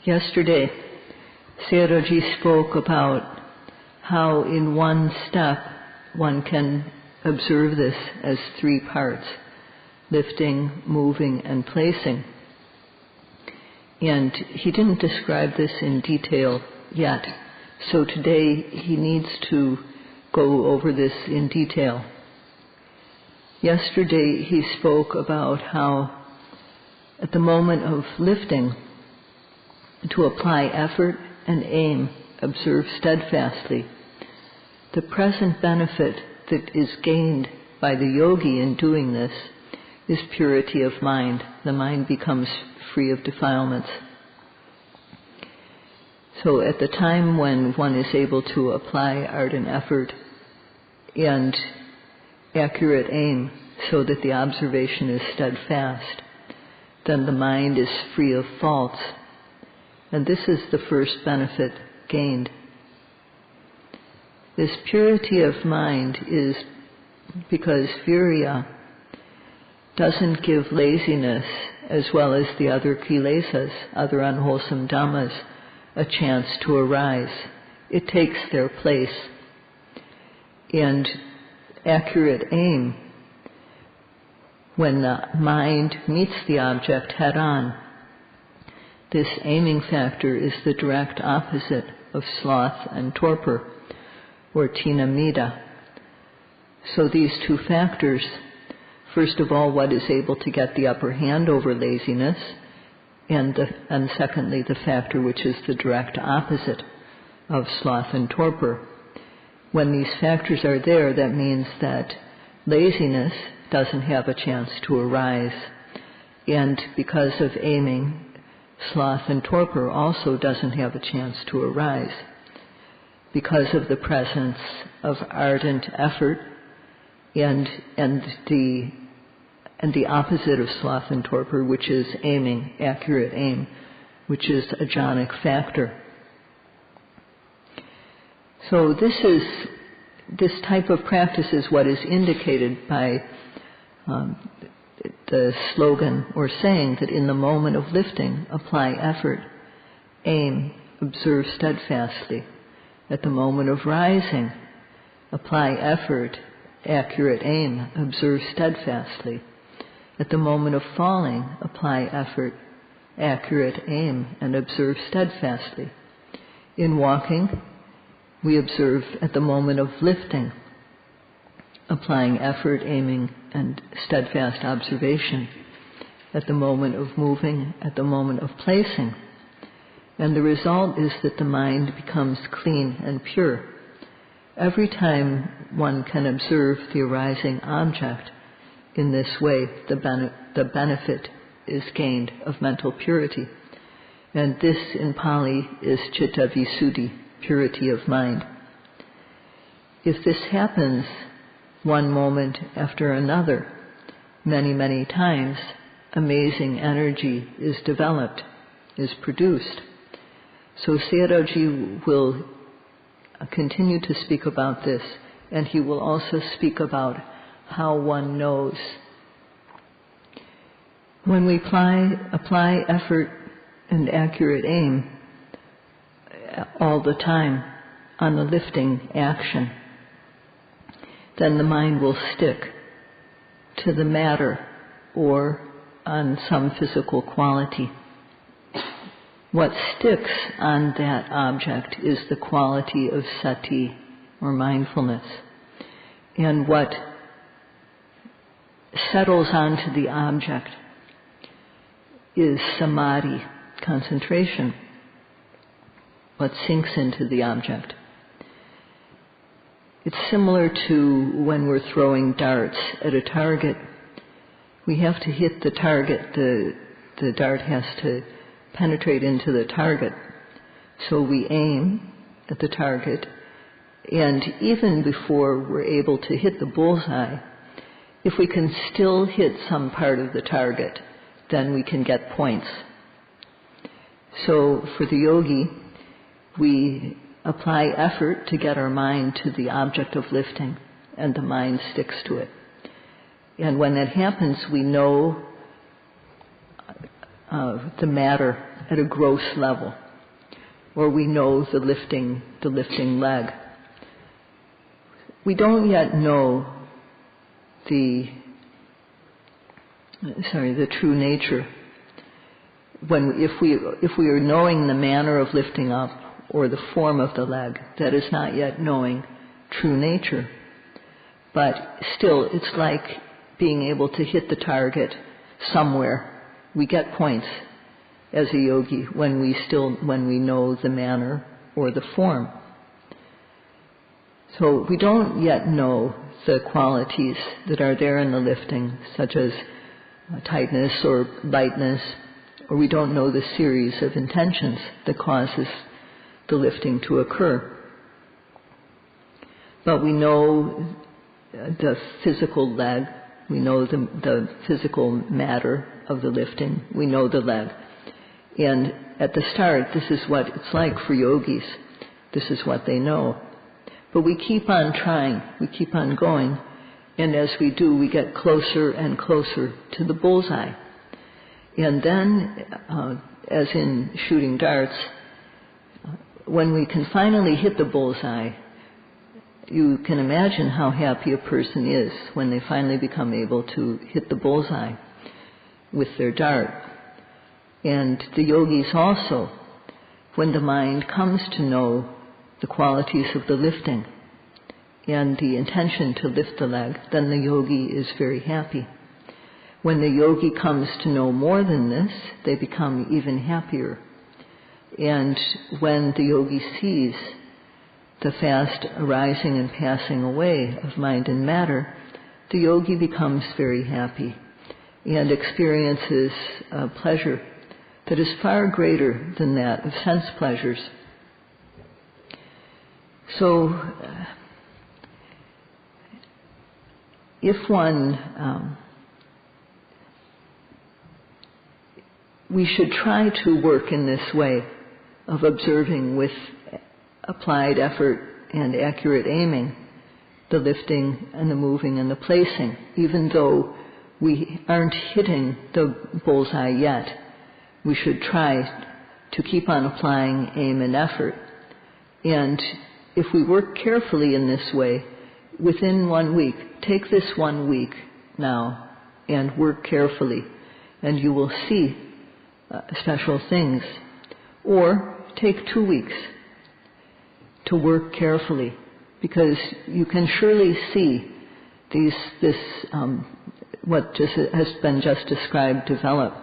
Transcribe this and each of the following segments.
Yesterday, Sayadaw spoke about how in one step one can observe this as three parts: lifting, moving, and placing. And he didn't describe this in detail yet, so today he needs to go over this in detail. Yesterday he spoke about how at the moment of lifting, to apply effort and aim, observe steadfastly. The present benefit that is gained by the yogi in doing this is purity of mind. The mind becomes free of defilements. So at the time when one is able to apply ardent effort and accurate aim so that the observation is steadfast, then the mind is free of faults. And this is the first benefit gained. This purity of mind is because virya doesn't give laziness as well as the other kilesas, other unwholesome dhammas, a chance to arise. It takes their place. And accurate aim, when the mind meets the object head on, this aiming factor is the direct opposite of sloth and torpor, or tina mida. So these two factors, first of all, what is able to get the upper hand over laziness, and secondly, the factor which is the direct opposite of sloth and torpor. When these factors are there, that means that laziness doesn't have a chance to arise. And because of aiming, sloth and torpor also doesn't have a chance to arise. Because of the presence of ardent effort and the opposite of sloth and torpor, which is aiming, accurate aim, which is a jhanic factor. So this type of practice is what is indicated by the slogan or saying that in the moment of lifting, apply effort, aim, observe steadfastly. At the moment of rising, apply effort, accurate aim, observe steadfastly. At the moment of falling, apply effort, accurate aim, and observe steadfastly. In walking, we observe at the moment of lifting, applying effort, aiming, and steadfast observation. At the moment of moving, at the moment of placing. And the result is that the mind becomes clean and pure. Every time one can observe the arising object in this way, the benefit is gained of mental purity. And this in Pali is citta visuddhi, purity of mind. If this happens one moment after another, many, many times, amazing energy is developed, is produced. So Sayadaw will continue to speak about this, and he will also speak about how one knows. When we apply effort and accurate aim all the time on the lifting action, then the mind will stick to the matter or on some physical quality. What sticks on that object is the quality of sati, or mindfulness. And what settles onto the object is samadhi, concentration, what sinks into the object. It's similar to when we're throwing darts at a target. We have to hit the target. The dart has to penetrate into the target. So we aim at the target, and even before we're able to hit the bullseye, if we can still hit some part of the target, then we can get points. So for the yogi, we apply effort to get our mind to the object of lifting, and the mind sticks to it. And when that happens, we know the matter, at a gross level, or we know the lifting leg. We don't yet know the true nature. If we are knowing the manner of lifting up or the form of the leg, that is not yet knowing true nature. But still, it's like being able to hit the target somewhere. We get points as a yogi when we know the manner or the form. So we don't yet know the qualities that are there in the lifting, such as tightness or lightness, or we don't know the series of intentions that causes the lifting to occur. But we know the physical leg, we know the physical matter of the lifting, we know the leg. And at the start, this is what it's like for yogis. This is what they know. But we keep on trying, we keep on going, and as we do, we get closer and closer to the bullseye. And then, as in shooting darts, when we can finally hit the bullseye, you can imagine how happy a person is when they finally become able to hit the bullseye with their dart. And the yogis also, when the mind comes to know the qualities of the lifting and the intention to lift the leg, then the yogi is very happy. When the yogi comes to know more than this, they become even happier. And when the yogi sees the fast arising and passing away of mind and matter, the yogi becomes very happy and experiences a pleasure that is far greater than that of sense pleasures. So, if one, we should try to work in this way of observing with applied effort and accurate aiming the lifting and the moving and the placing, even though we aren't hitting the bullseye yet. We should try to keep on applying aim and effort. And if we work carefully in this way, within 1 week, take this 1 week now and work carefully, and you will see special things. Or take 2 weeks to work carefully, because you can surely see what has been just described develop.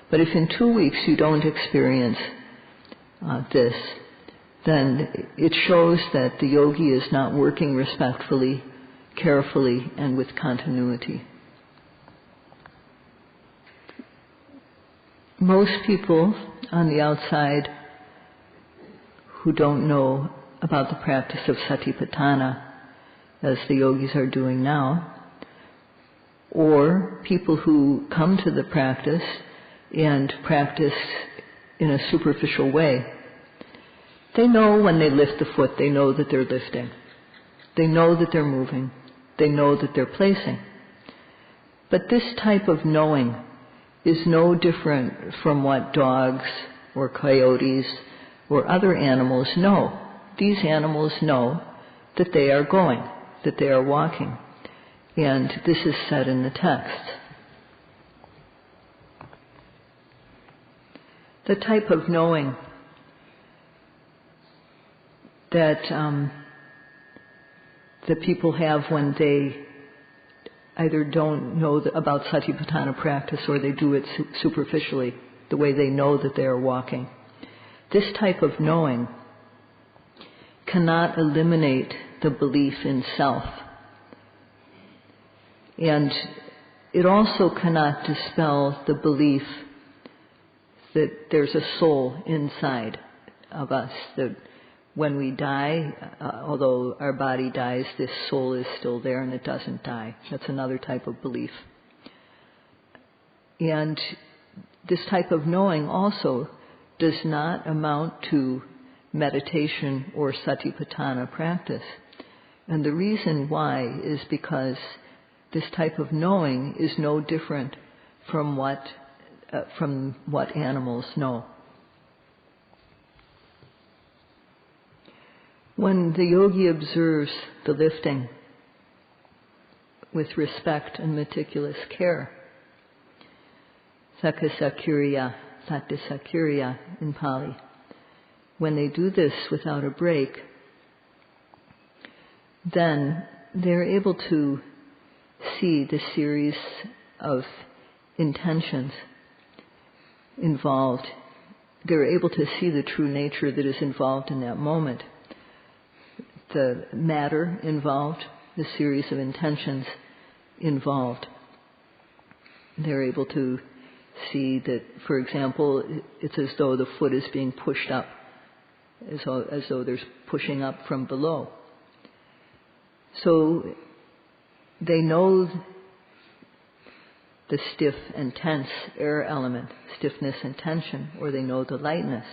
But if in 2 weeks you don't experience this, then it shows that the yogi is not working respectfully, carefully, and with continuity. Most people on the outside who don't know about the practice of satipatthana, as the yogis are doing now, or people who come to the practice and practice in a superficial way, they know when they lift the foot, they know that they're lifting. They know that they're moving. They know that they're placing. But this type of knowing is no different from what dogs or coyotes or other animals know. These animals know that they are going, that they are walking. And this is said in the text. The type of knowing that people have when they either don't know about satipatthana practice or they do it superficially, the way they know that they are walking. This type of knowing cannot eliminate the belief in self. And it also cannot dispel the belief that there's a soul inside of us, that when we die, although our body dies, this soul is still there and it doesn't die. That's another type of belief. And this type of knowing also does not amount to meditation or satipatthana practice. And the reason why is because this type of knowing is no different from what animals know. When the yogi observes the lifting with respect and meticulous care, sakasakuriya, satisakuriya in Pali, when they do this without a break, then they're able to see the series of intentions involved. They're able to see the true nature that is involved in that moment. The matter involved, the series of intentions involved. They're able to see that, for example, it's as though the foot is being pushed up, as though there's pushing up from below. So they know the stiff and tense air element, stiffness and tension, or they know the lightness.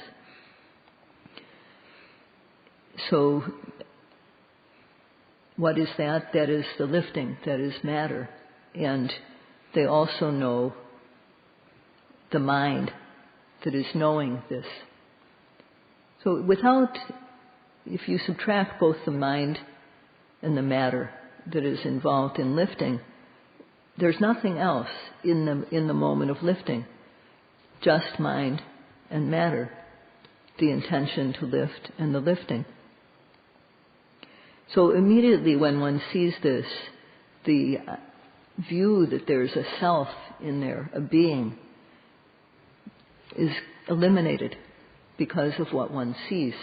So what is that? That is the lifting, that is matter. And they also know the mind that is knowing this. So if you subtract both the mind and the matter that is involved in lifting, there's nothing else in the moment of lifting, just mind and matter, the intention to lift and the lifting. So immediately when one sees this, the view that there's a self in there, a being, is eliminated because of what one sees.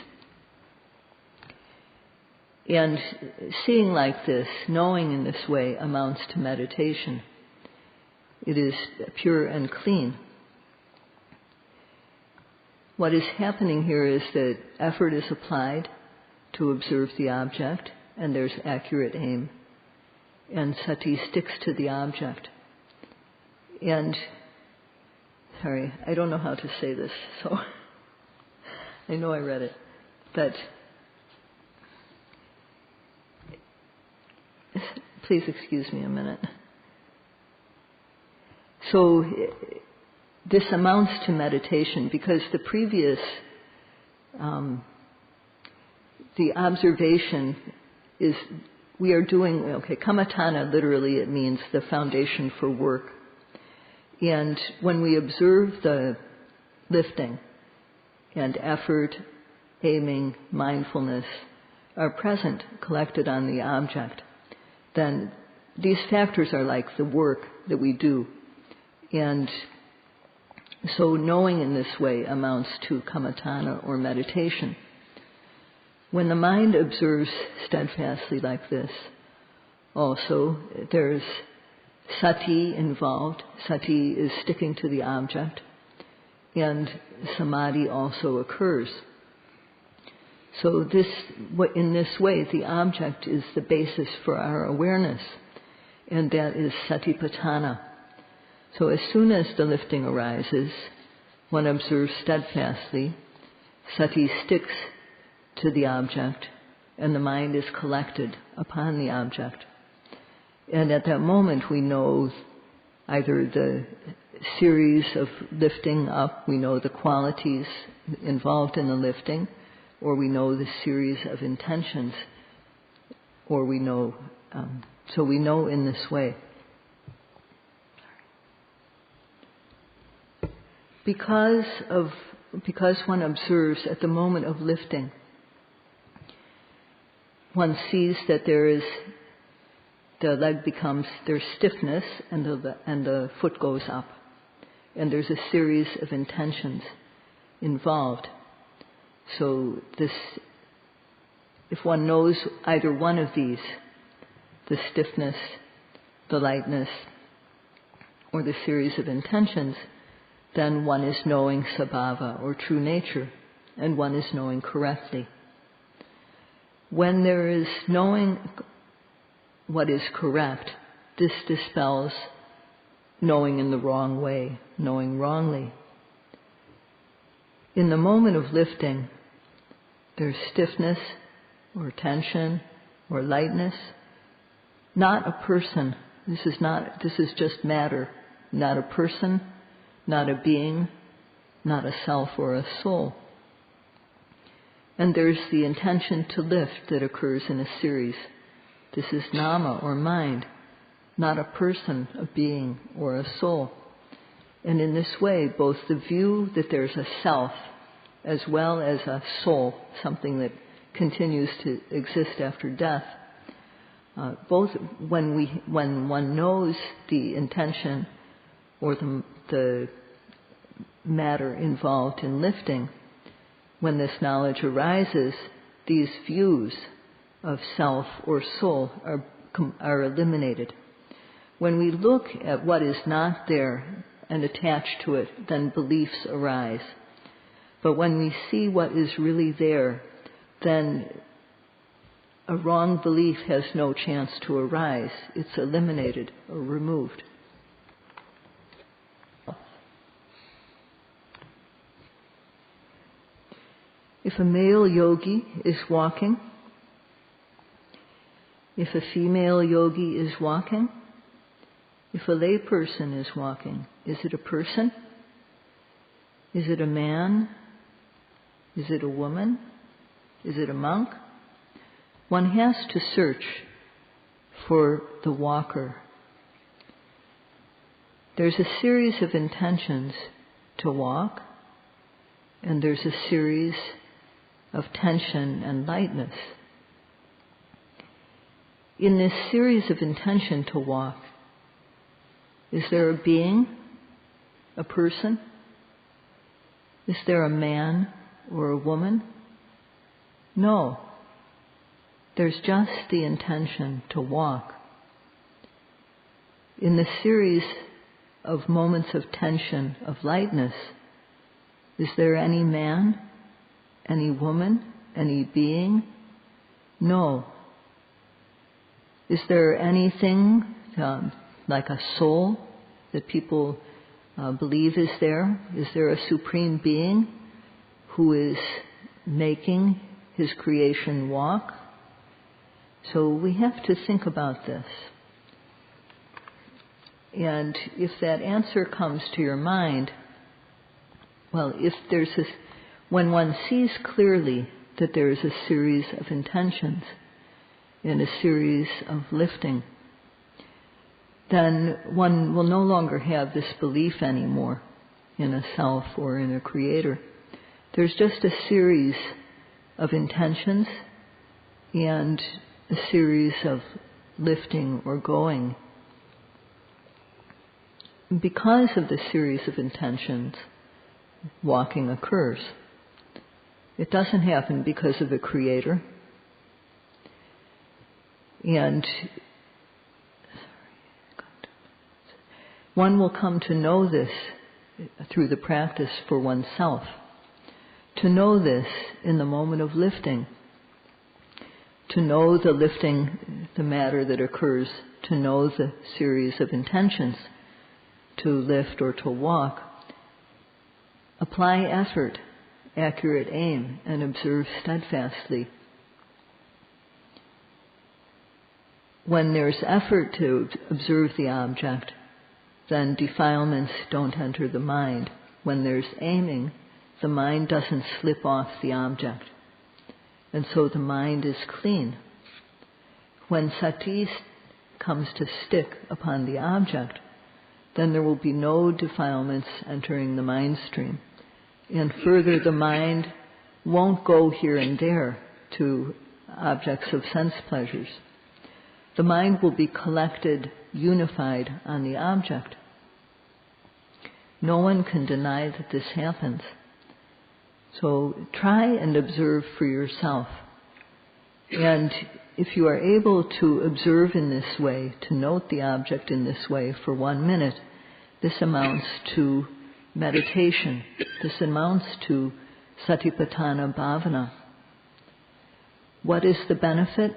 And seeing like this, knowing in this way, amounts to meditation. It is pure and clean. What is happening here is that effort is applied to observe the object, and there's accurate aim, and sati sticks to the object. And, sorry, I don't know how to say this, so I know I read it, but please excuse me a minute. So this amounts to meditation because the previous, the observation is, we are doing, kamatana literally it means the foundation for work. And when we observe the lifting and effort, aiming, mindfulness are present, collected on the object, then these factors are like the work that we do. And so knowing in this way amounts to kamatana or meditation. When the mind observes steadfastly like this, also there's sati involved. Sati is sticking to the object, and samadhi also occurs. So in this way, the object is the basis for our awareness, and that is satipatthana. So as soon as the lifting arises, one observes steadfastly, sati sticks to the object, and the mind is collected upon the object. And at that moment we know either the series of lifting up, we know the qualities involved in the lifting, or we know the series of intentions, or we know, so we know in this way. Because one observes at the moment of lifting, one sees that there's stiffness and the foot goes up. And there's a series of intentions involved. So if one knows either one of these, the stiffness, the lightness, or the series of intentions, then one is knowing sabhava, or true nature, and one is knowing correctly. When there is knowing what is correct, this dispels knowing in the wrong way, knowing wrongly. In the moment of lifting, there's stiffness or tension or lightness. Not a person. This is just matter. Not a person, not a being, not a self or a soul. And there's the intention to lift that occurs in a series. This is nama, or mind, not a person, a being, or a soul. And in this way, both the view that there's a self as well as a soul, something that continues to exist after death, both when one knows the intention or the matter involved in lifting, when this knowledge arises, these views of self or soul are eliminated. When we look at what is not there and attach to it, then beliefs arise. But when we see what is really there, then a wrong belief has no chance to arise. It's eliminated or removed. If a male yogi is walking, if a female yogi is walking, if a lay person is walking, is it a person? Is it a man? Is it a woman? Is it a monk? One has to search for the walker. There's a series of intentions to walk, and there's a series of tension and lightness. In this series of intention to walk, is there a being, a person? Is there a man or a woman? No. There's just the intention to walk. In the series of moments of tension, of lightness, is there any man, any woman, any being? No. Is there anything like a soul that people believe is there? Is there a supreme being who is making his creation walk? So we have to think about this. And if that answer comes to your mind, well, if there's when one sees clearly that there is a series of intentions and a series of lifting, then one will no longer have this belief anymore in a self or in a creator. There's just a series of intentions and a series of lifting or going. Because of the series of intentions, walking occurs. It doesn't happen because of a creator. And one will come to know this through the practice for oneself. To know this in the moment of lifting. To know the lifting, the matter that occurs. To know the series of intentions to lift or to walk. Apply effort, accurate aim, and observe steadfastly. When there's effort to observe the object, then defilements don't enter the mind. When there's aiming, the mind doesn't slip off the object. And so the mind is clean. When sati comes to stick upon the object, then there will be no defilements entering the mind stream. And further, the mind won't go here and there to objects of sense pleasures. The mind will be collected, unified on the object. No one can deny that this happens. So try and observe for yourself. And if you are able to observe in this way, to note the object in this way for 1 minute, this amounts to meditation. This amounts to satipatthana bhavana. What is the benefit?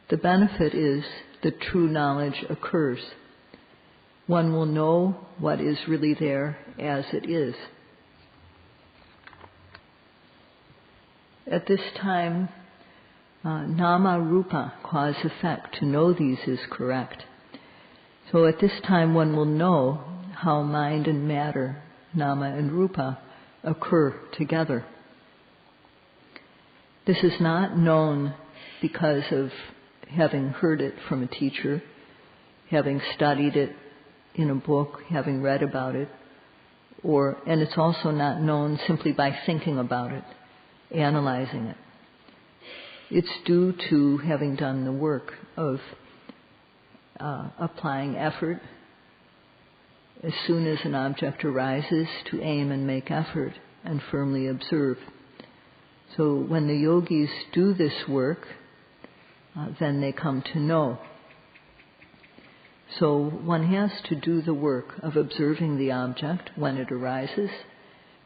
The benefit is that true knowledge occurs. One will know what is really there as it is. At this time, nama rupa, cause effect, to know these is correct. So at this time one will know how mind and matter, nama and rupa, occur together. This is not known because of having heard it from a teacher, having studied it in a book, having read about it, and it's also not known simply by thinking about it, analyzing it. It's due to having done the work of applying effort as soon as an object arises, to aim and make effort and firmly observe. So when the yogis do this work, then they come to know. So one has to do the work of observing the object when it arises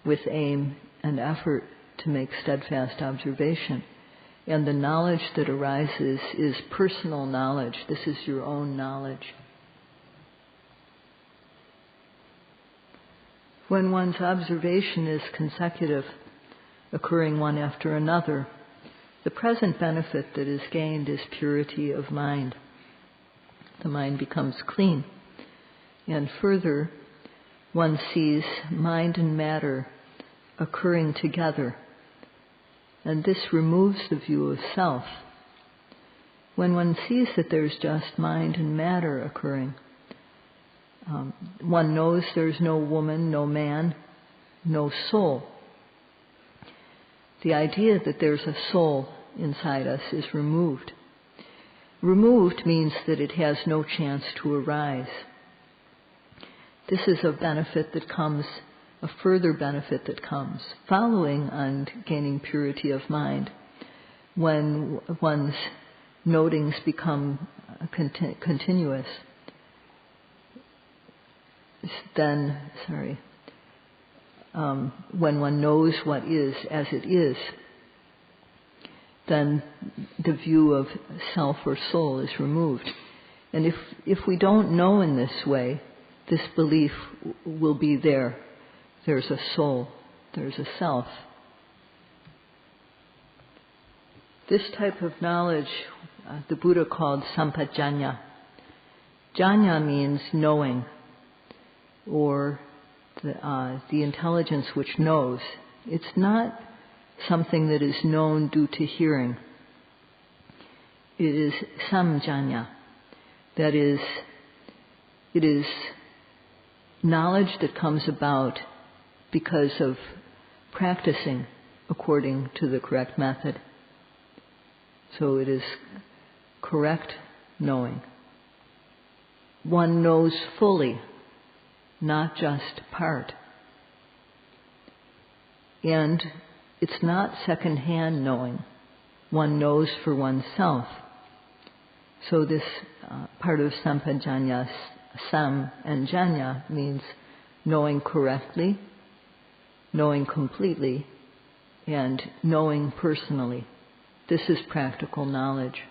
with aim and effort to make steadfast observation. And the knowledge that arises is personal knowledge. This is your own knowledge. When one's observation is consecutive, occurring one after another, the present benefit that is gained is purity of mind. The mind becomes clean. And further, one sees mind and matter occurring together. And this removes the view of self. When one sees that there's just mind and matter occurring, one knows there's no woman, no man, no soul. The idea that there's a soul inside us is removed. Removed means that it has no chance to arise. This is a benefit that comes, a further benefit that comes, following on gaining purity of mind. When one's notings become continuous, then, when one knows what is as it is, then the view of self or soul is removed. And if we don't know in this way, this belief will be there. There's a soul, there's a self. This type of knowledge, the Buddha called sampajanya. Janya means knowing, or the intelligence which knows. It's not something that is known due to hearing. It is samjanya. That is, it is knowledge that comes about because of practicing according to the correct method. So it is correct knowing. One knows fully, not just part. And it's not second-hand knowing. One knows for oneself. So this part of sampajanya, sam and janya, means knowing correctly, knowing completely, and knowing personally. This is practical knowledge.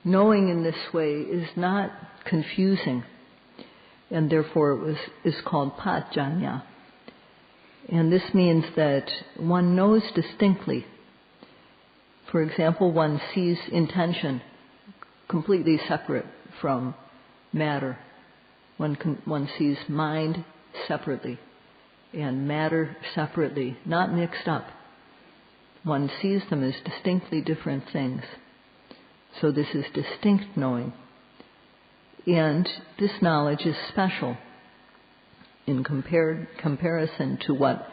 Knowing in this way is not confusing, and therefore is called patjanya. And this means that one knows distinctly. For example, one sees intention completely separate from matter. One sees mind separately and matter separately, not mixed up. One sees them as distinctly different things. So this is distinct knowing. And this knowledge is special in comparison to what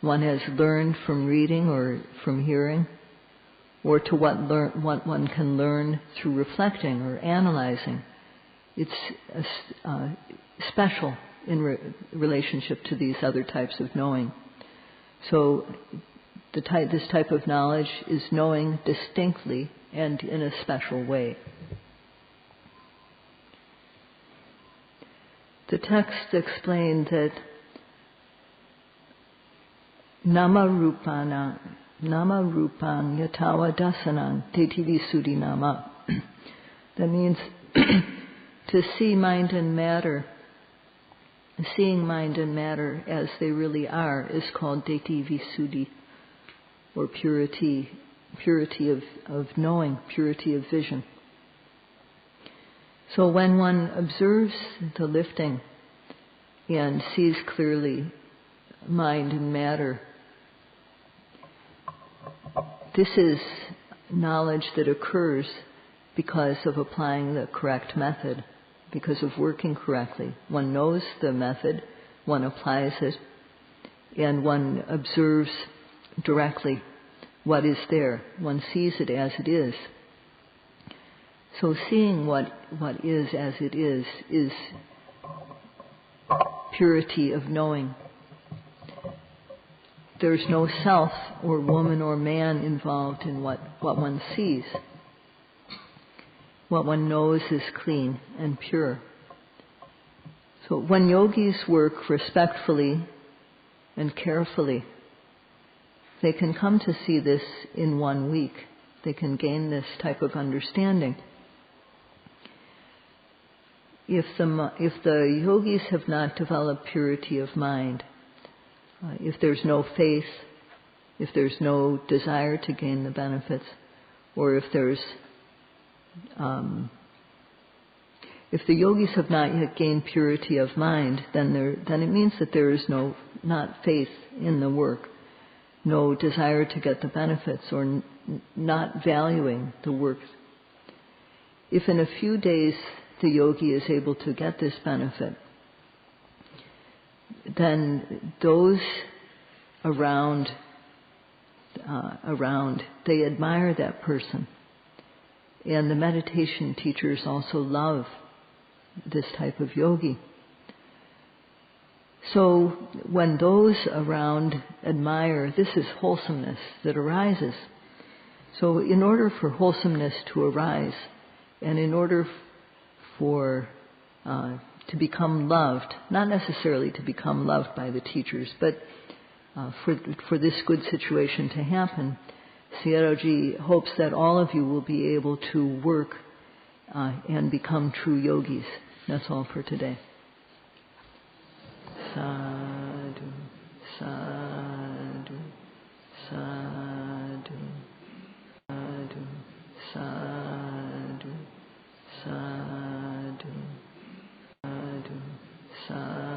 one has learned from reading or from hearing, or to what one can learn through reflecting or analyzing. It's special in relationship to these other types of knowing. So this type of knowledge is knowing distinctly and in a special way. The text explained that nama rupang yatawa dasanang teti visuddhi nama. That means to see mind and matter. Seeing mind and matter as they really are is called deti visuddhi, or purity of knowing, purity of vision. So when one observes the lifting and sees clearly mind and matter this is knowledge that occurs because of applying the correct method, because of working correctly. One knows the method, one applies it, and one observes directly what is there. One sees it as it is. So seeing what is as it is purity of knowing. There's no self or woman or man involved in what one sees. What one knows is clean and pure. So when yogis work respectfully and carefully, they can come to see this in 1 week. They can gain this type of understanding. If the yogis have not developed purity of mind, if there's no faith, if there's no desire to gain the benefits, or if the yogis have not yet gained purity of mind, then it means that there is not faith in the work, no desire to get the benefits, or not valuing the work. If in a few days the yogi is able to get this benefit, then those around, they admire that person. And the meditation teachers also love this type of yogi. So when those around admire, this is wholesomeness that arises. So in order for wholesomeness to arise, and in order to become loved, not necessarily to become loved by the teachers, but for this good situation to happen, Sayadaw hopes that all of you will be able to work and become true yogis. That's all for today.